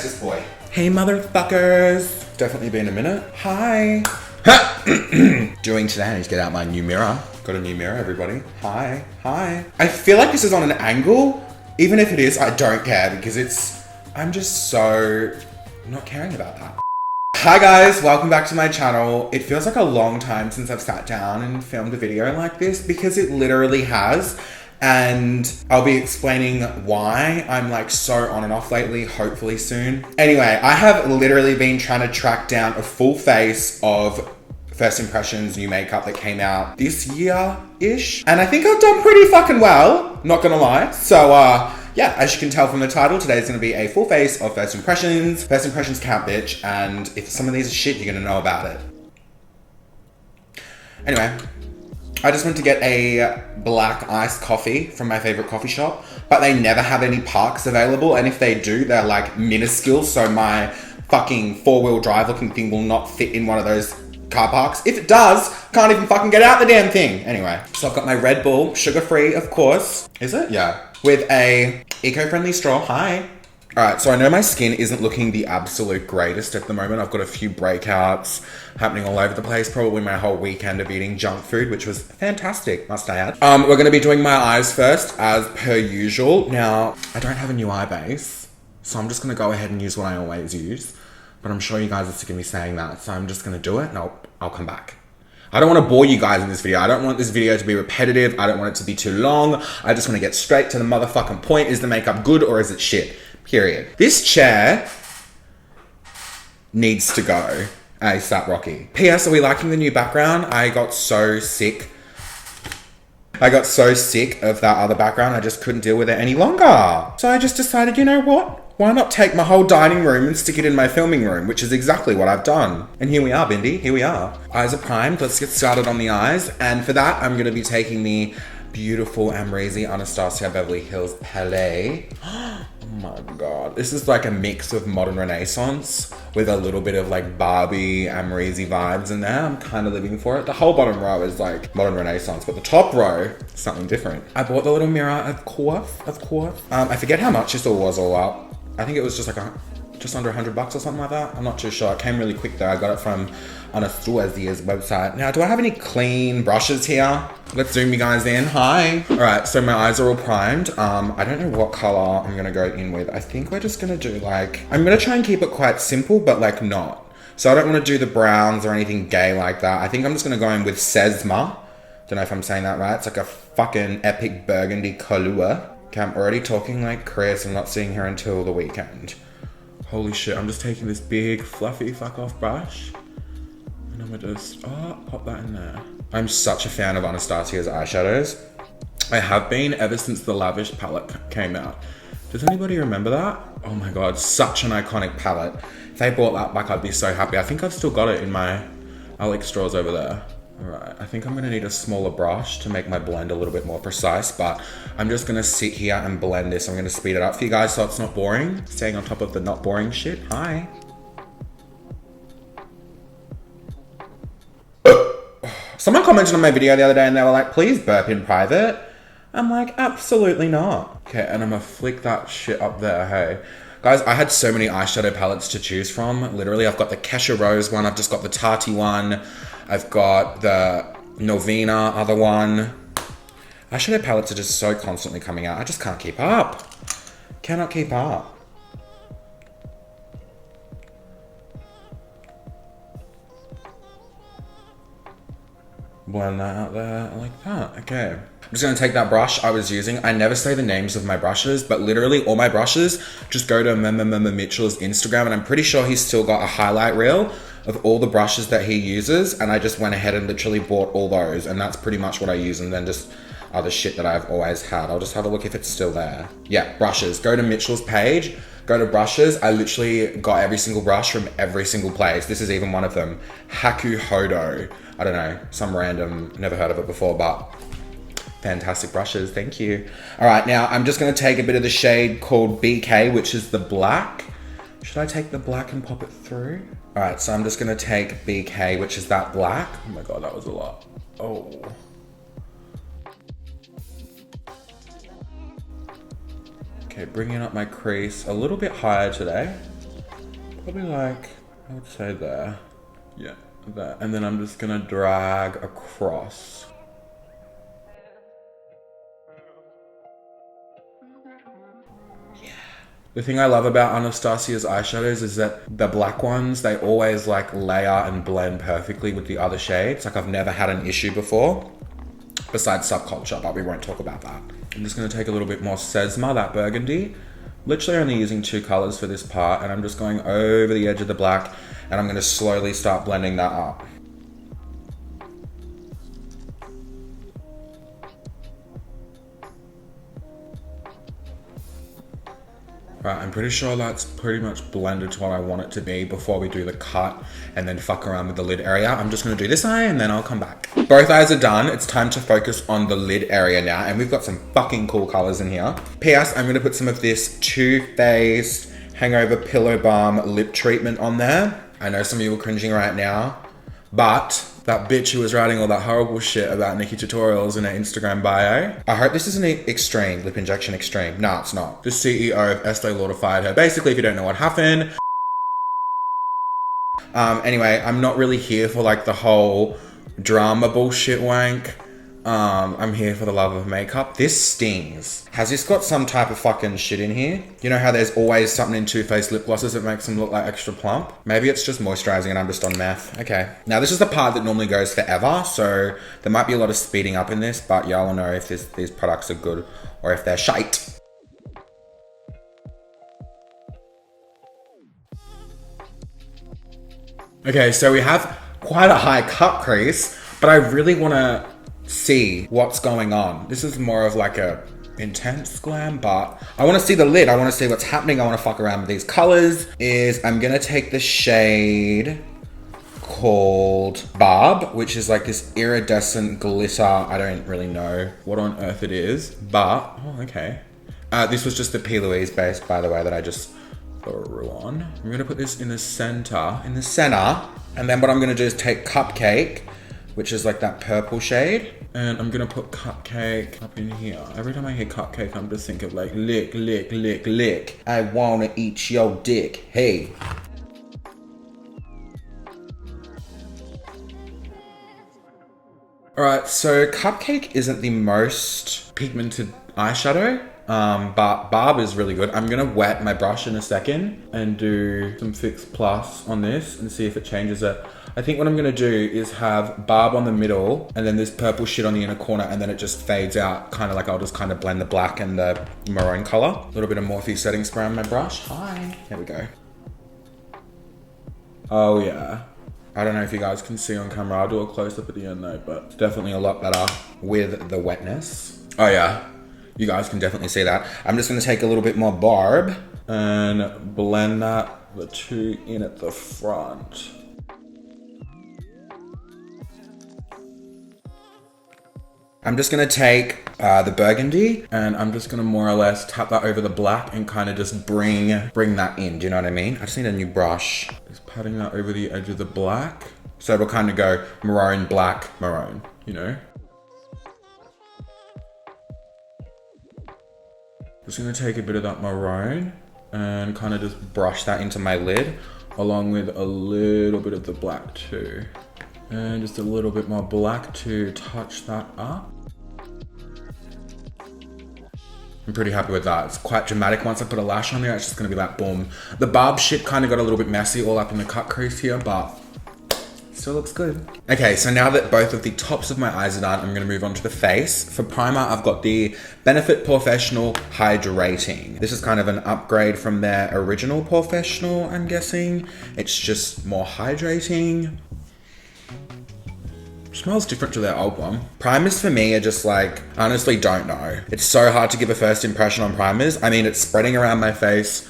this boy? Hey, motherfuckers. Definitely been a minute. Hi. Doing today, I need to get out my new mirror. Got a new mirror, everybody. Hi. Hi. I feel like this is on an angle. Even if it is, I don't care because I'm just so not caring about that. Hi guys, welcome back to my channel. It feels like a long time since I've sat down and filmed a video like this because it literally has. And I'll be explaining why I'm like so on and off lately, hopefully soon. Anyway, I have literally been trying to track down a full face of First Impressions new makeup that came out this year-ish. And I think I've done pretty fucking well, not gonna lie. So yeah, as you can tell from the title, today is gonna be a full face of First Impressions. First Impressions count, bitch. And if some of these are shit, you're gonna know about it. Anyway, I just went to get a black iced coffee from my favorite coffee shop, but they never have any parks available. And if they do, they're like minuscule. So my fucking four-wheel drive looking thing will not fit in one of those car parks. If it does, can't even fucking get out the damn thing. Anyway, so I've got my Red Bull, sugar-free, of course. Is it? Yeah. With a eco-friendly straw. Hi. All right, so I know my skin isn't looking the absolute greatest at the moment. I've got a few breakouts happening all over the place. Probably my whole weekend of eating junk food, which was fantastic, must I add. We're gonna be doing my eyes first, as per usual. Now, I don't have a new eye base, so I'm just gonna go ahead and use what I always use. But I'm sure you guys are sick of me saying that, so I'm just gonna do it and I'll come back. I don't want to bore you guys in this video. I don't want this video to be repetitive. I don't want it to be too long. I just want to get straight to the motherfucking point. Is the makeup good or is it shit? Period. This chair needs to go ASAP Rocky. P.S. Are we liking the new background? I got so sick of that other background. I just couldn't deal with it any longer. So I just decided, you know what? Why not take my whole dining room and stick it in my filming room, which is exactly what I've done. And here we are, Bindi, here we are. Eyes are primed, let's get started on the eyes. And for that, I'm gonna be taking the beautiful Amrezy Anastasia Beverly Hills Palette. Oh my God. This is like a mix of modern Renaissance with a little bit of like Barbie Amrezy vibes in there. I'm kind of living for it. The whole bottom row is like modern Renaissance, but the top row, something different. I bought the little mirror, of course. I forget how much this all was all up. I think it was just like just under $100 or something like that. I'm not too sure. It came really quick though. I got it from Anastasia's website. Now, do I have any clean brushes here? Let's zoom you guys in. Hi. All right, so my eyes are all primed. I don't know what color I'm gonna go in with. I think we're just gonna do like, I'm gonna try and keep it quite simple, but like not. So I don't wanna do the browns or anything gay like that. I think I'm just gonna go in with Sesma. Don't know if I'm saying that right. It's like a fucking epic burgundy color. Okay, I'm already talking like Chris. I'm not seeing her until the weekend. Holy shit, I'm just taking this big fluffy fuck off brush. And I'm gonna just, pop that in there. I'm such a fan of Anastasia's eyeshadows. I have been ever since the Lavish palette came out. Does anybody remember that? Oh my God, such an iconic palette. If they brought that back, I'd be so happy. I think I've still got it in my Alex straws over there. All right, I think I'm gonna need a smaller brush to make my blend a little bit more precise, but I'm just gonna sit here and blend this. I'm gonna speed it up for you guys so it's not boring. Staying on top of the not boring shit. Hi. Someone commented on my video the other day and they were like, please burp in private. I'm like, absolutely not. Okay, and I'm gonna flick that shit up there, hey. Guys, I had so many eyeshadow palettes to choose from. Literally, I've got the Kesha Rose one, I've just got the Tati one, I've got the Novena other one. Eyeshadow palettes are just so constantly coming out. I just can't keep up. Cannot keep up. Blend that out there like that. Okay. I'm just gonna take that brush I was using. I never say the names of my brushes, but literally all my brushes, just go to Mitchell's Instagram and I'm pretty sure he's still got a highlight reel of all the brushes that he uses. And I just went ahead and literally bought all those. And that's pretty much what I use. And then just other shit that I've always had. I'll just have a look if it's still there. Yeah, brushes. Go to Mitchell's page, go to brushes. I literally got every single brush from every single place. This is even one of them. Haku Hodo. I don't know, some random, never heard of it before, but fantastic brushes, thank you. All right, now I'm just gonna take a bit of the shade called BK, which is the black. Should I take the black and pop it through? All right, so I'm just gonna take BK, which is that black. Oh my God, that was a lot. Oh. Okay, bringing up my crease a little bit higher today. Probably like, I would say there. Yeah, there. And then I'm just gonna drag across. The thing I love about Anastasia's eyeshadows is that the black ones, they always like layer and blend perfectly with the other shades. Like I've never had an issue before, besides Subculture, but we won't talk about that. I'm just gonna take a little bit more Sesma, that burgundy. Literally only using 2 colors for this part, and I'm just going over the edge of the black, and I'm gonna slowly start blending that up. Right, I'm pretty sure that's pretty much blended to what I want it to be before we do the cut and then fuck around with the lid area. I'm just gonna do this eye and then I'll come back. Both eyes are done. It's time to focus on the lid area now, and we've got some fucking cool colors in here. P.S. I'm gonna put some of this Too Faced Hangover Pillow Balm lip treatment on there. I know some of you are cringing right now, but that bitch who was writing all that horrible shit about Nikki tutorials in her Instagram bio. I hope this isn't an extreme, lip injection extreme. Nah, it's not. The CEO of Estee Lauder fired her. Basically, if you don't know what happened. Anyway, I'm not really here for like the whole drama bullshit wank. I'm here for the love of makeup. This stings. Has this got some type of fucking shit in here? You know how there's always something in Too Faced lip glosses that makes them look like extra plump? Maybe it's just moisturizing and I'm just on meth. Okay. Now this is the part that normally goes forever, so there might be a lot of speeding up in this, but y'all will know if these products are good or if they're shite. Okay, so we have quite a high cut crease, but I really want to see what's going on. This is more of like a intense glam, but I want to see the lid. I want to see what's happening. I want to fuck around with these colors. I'm gonna take the shade called Barb, which is like this iridescent glitter. I don't really know what on earth it is, but oh, okay. This was just the P.Louise base, by the way, that I just threw on. I'm gonna put this in the center, and then what I'm gonna do is take Cupcake, which is like that purple shade, and I'm gonna put Cupcake up in here. Every time I hear Cupcake, I'm just thinking like lick, lick, lick, lick. I wanna eat your dick, hey. Alright, so Cupcake isn't the most pigmented eyeshadow, but Barb is really good. I'm gonna wet my brush in a second and do some Fix Plus on this and see if it changes it. I think what I'm gonna do is have Barb on the middle and then this purple shit on the inner corner, and then it just fades out, kind of like I'll just kind of blend the black and the maroon color. A little bit of Morphe setting spray on my brush. Hi. There we go. Oh yeah. I don't know if you guys can see on camera. I'll do a close up at the end though, but it's definitely a lot better with the wetness. Oh yeah. You guys can definitely see that. I'm just gonna take a little bit more Barb and blend the two in at the front. I'm just gonna take the burgundy and I'm just gonna more or less tap that over the black and kind of just bring that in. Do you know what I mean? I just need a new brush. Just patting that over the edge of the black. So we'll kind of go maroon, black, maroon, you know? Just gonna take a bit of that maroon and kind of just brush that into my lid along with a little bit of the black too. And just a little bit more black to touch that up. I'm pretty happy with that. It's quite dramatic. Once I put a lash on there, it's just gonna be like boom. The Barb shit kind of got a little bit messy all up in the cut crease here, but still looks good. Okay, so now that both of the tops of my eyes are done, I'm gonna move on to the face. For primer, I've got the Benefit Professional Hydrating. This is kind of an upgrade from their original Professional, I'm guessing. It's just more hydrating. Smells different to their old one. Primers for me are just like, I honestly don't know. It's so hard to give a first impression on primers. I mean, it's spreading around my face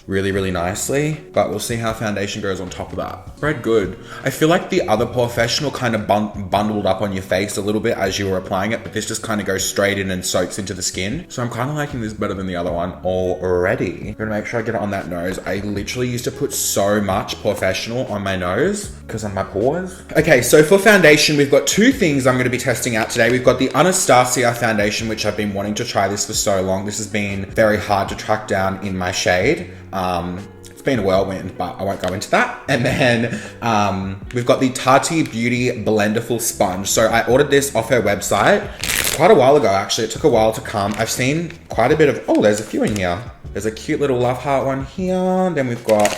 really, really nicely, but we'll see how foundation goes on top of that. Spread good. I feel like the other Professional kind of bundled up on your face a little bit as you were applying it, but this just kind of goes straight in and soaks into the skin. So I'm kind of liking this better than the other one already. I'm gonna make sure I get it on that nose. I literally used to put so much Professional on my nose because of my pores. Okay, so for foundation, we've got two things I'm gonna be testing out today. We've got the Anastasia foundation, which I've been wanting to try this for so long. This has been very hard to track down in my shade. It's been a whirlwind, but I won't go into that. And then we've got the Tati Beauty Blendiful Sponge. So I ordered this off her website quite a while ago, actually. It took a while to come. I've seen quite a bit of, oh, there's a few in here. There's a cute little love heart one here. Then we've got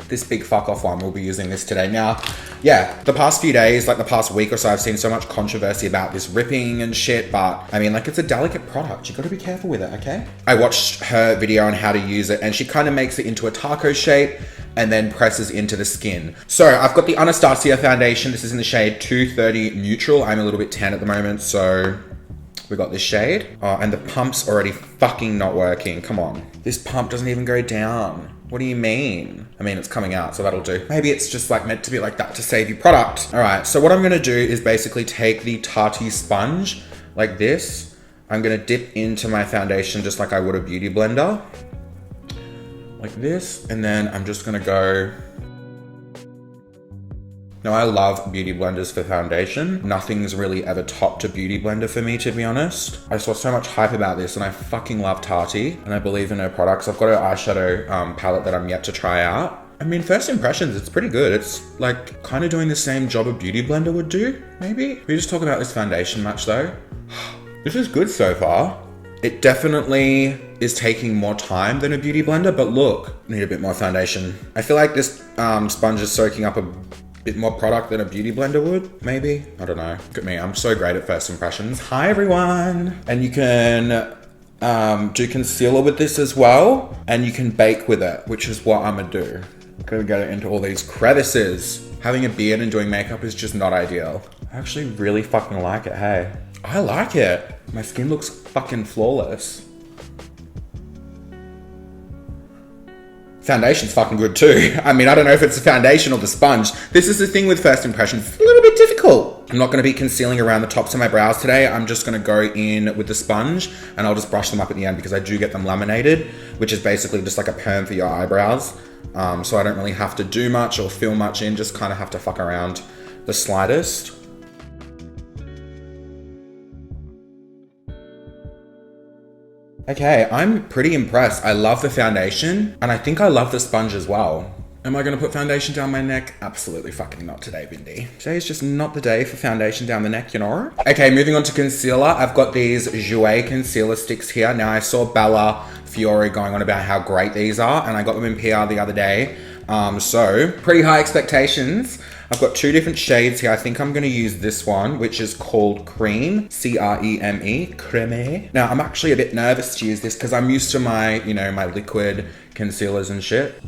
this big fuck off one. We'll be using this today. Now, yeah, the past few days, like the past week or so, I've seen so much controversy about this ripping and shit, but I mean, like, it's a delicate product. You gotta be careful with it, okay? I watched her video on how to use it, and she kind of makes it into a taco shape and then presses into the skin. So I've got the Anastasia foundation. This is in the shade 230 Neutral. I'm a little bit tan at the moment, so we got this shade. Oh, and the pump's already fucking not working. Come on. This pump doesn't even go down. What do you mean? I mean, it's coming out, so that'll do. Maybe it's just like meant to be like that to save you product. All right, so what I'm gonna do is basically take the Tati sponge like this. I'm gonna dip into my foundation just like I would a beauty blender. Like this, and then I'm just gonna go. Now, I love beauty blenders for foundation. Nothing's really ever topped a beauty blender for me, to be honest. I saw so much hype about this and I fucking love Tati and I believe in her products. I've got her eyeshadow palette that I'm yet to try out. I mean, first impressions, it's pretty good. It's like kind of doing the same job a beauty blender would do, maybe. We just talk about this foundation match though. This is good so far. It definitely is taking more time than a beauty blender, but look, I need a bit more foundation. I feel like this sponge is soaking up a bit more product than a beauty blender would, maybe. I don't know. Look at me, I'm so great at first impressions. Hi everyone. And you can do concealer with this as well, and you can bake with it, which is what I'm gonna do. I'm gonna get into all these crevices. Having a beard and doing makeup is just not ideal. I actually really fucking like it, hey. I like it. My skin looks fucking flawless. Foundation's fucking good too. I mean, I don't know if it's the foundation or the sponge. This is the thing with first impressions. It's a little bit difficult. I'm not going to be concealing around the tops of my brows today. I'm just going to go in with the sponge and I'll just brush them up at the end because I do get them laminated, which is basically just like a perm for your eyebrows. So I don't really have to do much or fill much in, just kind of have to fuck around the slightest. Okay, I'm pretty impressed. I love the foundation and I think I love the sponge as well. Am I gonna put foundation down my neck? Absolutely fucking not today, Bindi. Today is just not the day for foundation down the neck, you know? Okay, moving on to concealer. I've got these Jouer concealer sticks here. Now I saw Bella Fiore going on about how great these are and I got them in PR the other day. So pretty high expectations. I've got two different shades here. I think I'm gonna use this one, which is called Creme, C-R-E-M-E, Creme. Now, I'm actually a bit nervous to use this because I'm used to my, you know, my liquid concealers and shit.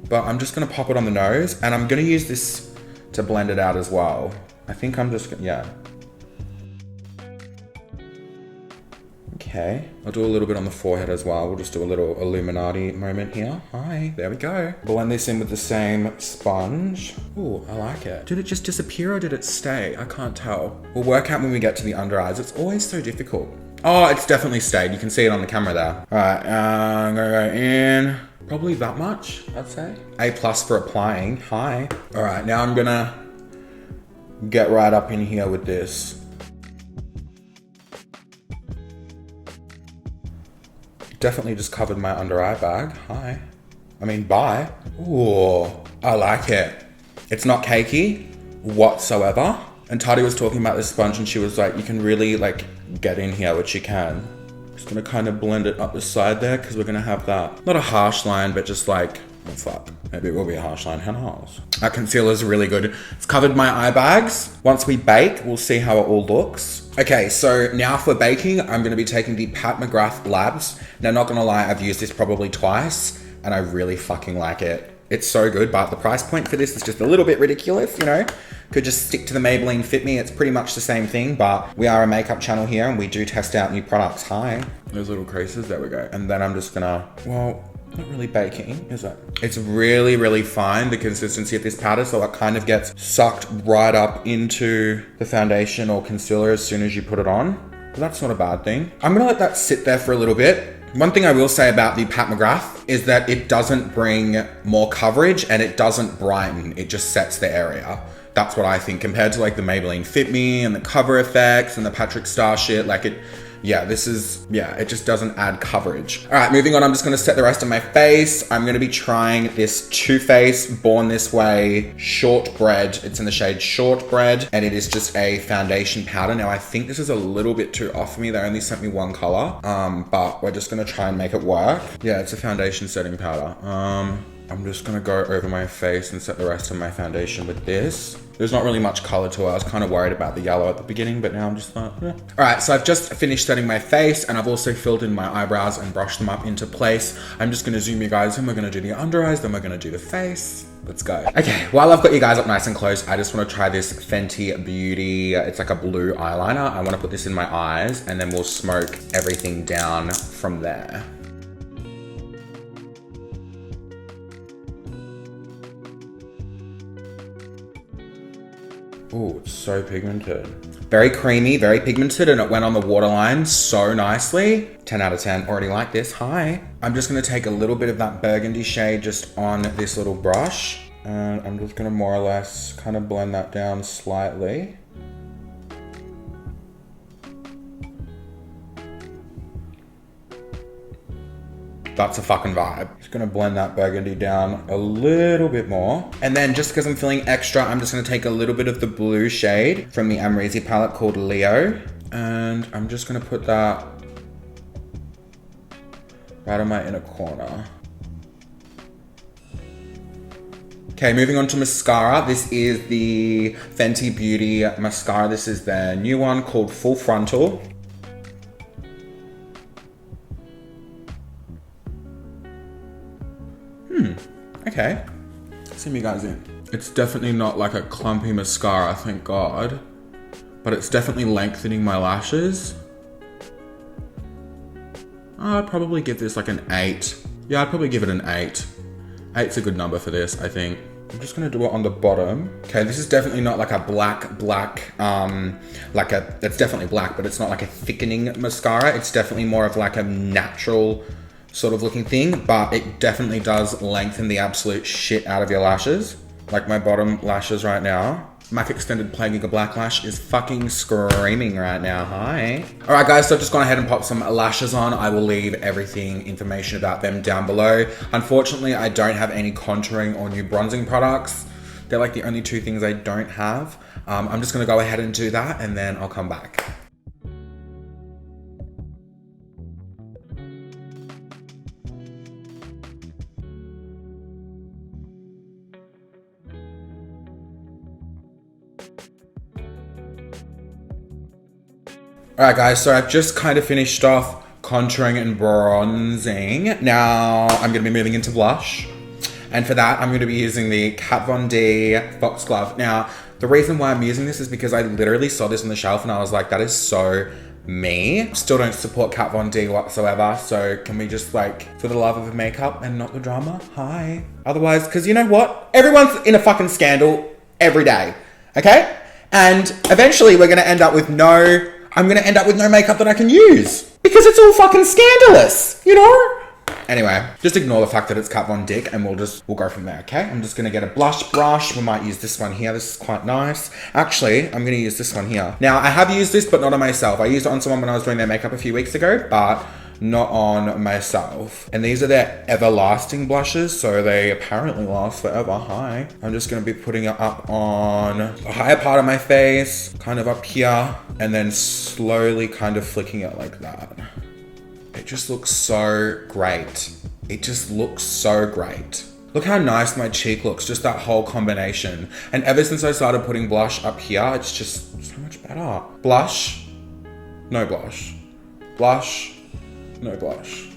But I'm just gonna pop it on the nose and I'm gonna use this to blend it out as well. I think I'm just gonna, yeah. Okay, I'll do a little bit on the forehead as well. We'll just do a little Illuminati moment here. Hi, there we go. Blend this in with the same sponge. Ooh, I like it. Did it just disappear or did it stay? I can't tell. We'll work out when we get to the under eyes. It's always so difficult. Oh, it's definitely stayed. You can see it on the camera there. All right, I'm gonna go in. Probably that much, I'd say. A+ for applying. Hi. All right, now I'm gonna get right up in here with this. Definitely just covered my under eye bag. Hi. I mean, bye. Ooh, I like it. It's not cakey whatsoever. And Tati was talking about this sponge and she was like, you can really like get in here, which you can. Just gonna kind of blend it up the side there because we're gonna have that, not a harsh line, but just like, oh fuck, maybe it will be a harsh line, who knows? That concealer's really good. It's covered my eye bags. Once we bake, we'll see how it all looks. Okay, so now for baking, I'm gonna be taking the Pat McGrath Labs. Now, not gonna lie, I've used this probably twice and I really fucking like it. It's so good, but the price point for this is just a little bit ridiculous, you know? Could just stick to the Maybelline Fit Me. It's pretty much the same thing, but we are a makeup channel here and we do test out new products. Hi. Those little creases, there we go. And then I'm just gonna, well, not really baking, is it? It's really, really fine, the consistency of this powder, so it kind of gets sucked right up into the foundation or concealer as soon as you put it on. But that's not a bad thing. I'm gonna let that sit there for a little bit. One thing I will say about the Pat McGrath is that it doesn't bring more coverage and it doesn't brighten, it just sets the area. That's what I think, compared to like the Maybelline Fit Me and the Cover Effects and the Patrick Star shit. Like, it yeah, this is, yeah, it just doesn't add coverage. All right, moving on, I'm just gonna set the rest of my face. I'm gonna be trying this Too Faced Born This Way Shortbread. It's in the shade Shortbread, and it is just a foundation powder. Now, I think this is a little bit too off for me. They only sent me one color, but we're just gonna try and make it work. Yeah, it's a foundation setting powder. I'm just gonna go over my face and set the rest of my foundation with this. There's not really much color to it. I was kind of worried about the yellow at the beginning, but now I'm just like, yeah. All right, so I've just finished setting my face, and I've also filled in my eyebrows and brushed them up into place. I'm just gonna zoom you guys in. We're gonna do the under eyes, then we're gonna do the face. Let's go. Okay, while I've got you guys up nice and close, I just wanna try this Fenty Beauty, it's like a blue eyeliner. I wanna put this in my eyes, and then we'll smoke everything down from there. Oh, it's so pigmented. Very creamy, very pigmented, and it went on the waterline so nicely. 10 out of 10, already like this, hi. I'm just gonna take a little bit of that burgundy shade just on this little brush, and I'm just gonna more or less kind of blend that down slightly. That's a fucking vibe. Just gonna blend that burgundy down a little bit more. And then just because I'm feeling extra, I'm just gonna take a little bit of the blue shade from the Amrezy palette called Leo. And I'm just gonna put that right on my inner corner. Okay, moving on to mascara. This is the Fenty Beauty mascara. This is their new one called Full Frontal. Okay, zoom you guys in. It's definitely not like a clumpy mascara, thank God, but it's definitely lengthening my lashes. I'd probably give this like an 8. Yeah, I'd probably give it an 8. 8's a good number for this, I think. I'm just gonna do it on the bottom. Okay, this is definitely not like a black, it's definitely black, but it's not like a thickening mascara. It's definitely more of like a natural sort of looking thing, but it definitely does lengthen the absolute shit out of your lashes. Like my bottom lashes right now. MAC Extended Plaguing a Black Lash is fucking screaming right now, hi. All right guys, so I've just gone ahead and popped some lashes on. I will leave information about them down below. Unfortunately, I don't have any contouring or new bronzing products. They're like the only two things I don't have. I'm just gonna go ahead and do that, and then I'll come back. Alright guys, so I've just kind of finished off contouring and bronzing. Now I'm going to be moving into blush. And for that, I'm going to be using the Kat Von D Foxglove. Now, the reason why I'm using this is because I literally saw this on the shelf and I was like, that is so me. Still don't support Kat Von D whatsoever. So can we just like, for the love of makeup and not the drama, hi. Otherwise, because you know what? Everyone's in a fucking scandal every day, okay? And eventually we're going to end up with I'm gonna end up with no makeup that I can use because it's all fucking scandalous, you know? Anyway, just ignore the fact that it's Kat Von D and we'll go from there, okay? I'm just gonna get a blush brush. We might use this one here. This is quite nice. Actually, I'm gonna use this one here. Now, I have used this, but not on myself. I used it on someone when I was doing their makeup a few weeks ago, but not on myself. And these are their everlasting blushes, so they apparently last forever. Hi. I'm just gonna be putting it up on the higher part of my face, kind of up here, and then slowly kind of flicking it like that. It just looks so great. It just looks so great. Look how nice my cheek looks, just that whole combination. And ever since I started putting blush up here, it's just so much better. Blush, no blush. Blush, no blush.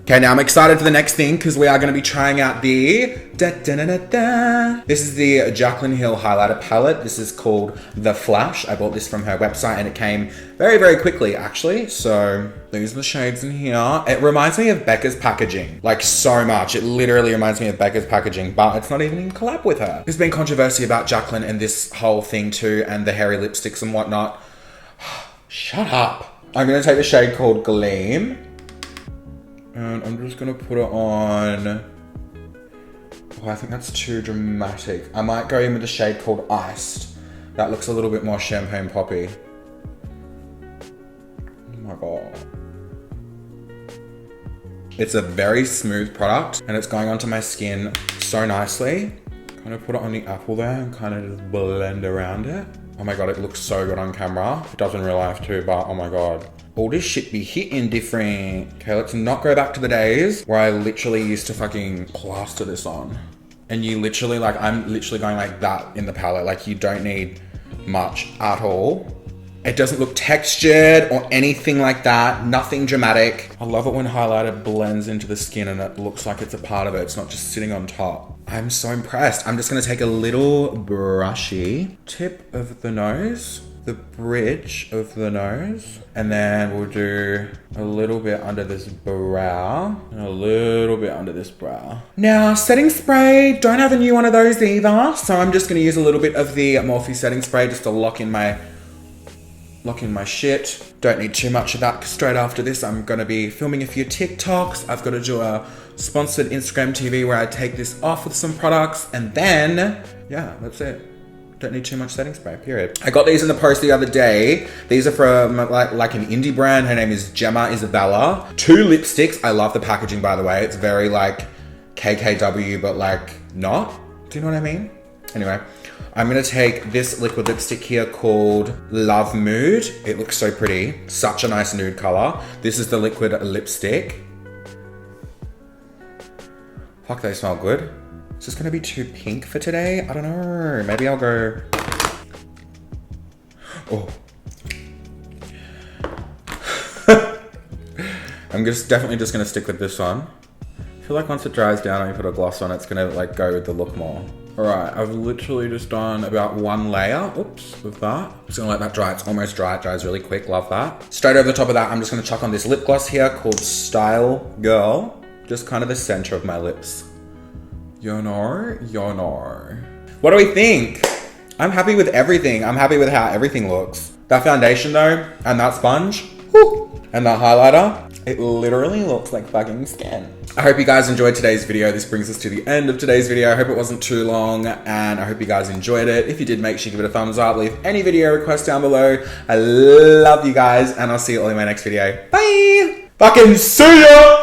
Okay, now I'm excited for the next thing because we are going to be trying out the This is the Jaclyn Hill highlighter palette. This is called The Flash. I bought this from her website and it came very, very quickly actually. So these are the shades in here. It reminds me of Becca's packaging, like so much. It literally reminds me of Becca's packaging, but it's not even in collab with her. There's been controversy about Jaclyn and this whole thing too, and the hairy lipsticks and whatnot. Shut up. I'm going to take the shade called Gleam. And I'm just gonna put it on. Oh, I think that's too dramatic. I might go in with a shade called Iced. That looks a little bit more champagne poppy. my god. It's a very smooth product and it's going onto my skin so nicely. Kind of put it on the apple there and kind of just blend around it. Oh my god, it looks so good on camera. It does in real life too, but oh my god. All this shit be hitting different. Okay, let's not go back to the days where I literally used to fucking plaster this on. And you literally, like, I'm literally going like that in the palette. Like, you don't need much at all. It doesn't look textured or anything like that. Nothing dramatic. I love it when highlighter blends into the skin and it looks like it's a part of it. It's not just sitting on top. I'm so impressed. I'm just gonna take a little brushy tip of the nose, the bridge of the nose, and then we'll do a little bit under this brow and a little bit under this brow. Now, setting spray, don't have a new one of those either. So I'm just gonna use a little bit of the Morphe setting spray just to lock in my shit. Don't need too much of that because straight after this I'm gonna be filming a few TikToks. I've got to do a sponsored Instagram TV where I take this off with some products, and then yeah, that's it. Don't need too much setting spray, period. I got these in the post the other day. These are from like an indie brand. Her name is Gemma, Isabella. 2 lipsticks. I love the packaging, by the way. It's very like KKW, but like not. Do you know what I mean? Anyway, I'm gonna take this liquid lipstick here called Lovemood. It looks so pretty. Such a nice nude color. This is the liquid lipstick. Fuck, they smell good. Is this gonna be too pink for today? I don't know. Maybe I'll go... Oh. I'm definitely just gonna stick with this one. I feel like once it dries down and you put a gloss on, it's gonna like go with the look more. All right, I've literally just done about 1 layer, oops, with that. Just gonna let that dry. It's almost dry, it dries really quick, love that. Straight over the top of that, I'm just gonna chuck on this lip gloss here called Style Girl. Just kind of the center of my lips. You know. What do we think? I'm happy with everything. I'm happy with how everything looks. That foundation though, and that sponge, whoo, and that highlighter, it literally looks like fucking skin. I hope you guys enjoyed today's video. This brings us to the end of today's video. I hope it wasn't too long and I hope you guys enjoyed it. If you did, make sure you give it a thumbs up. Leave any video requests down below. I love you guys and I'll see you all in my next video. Bye! Fucking see ya!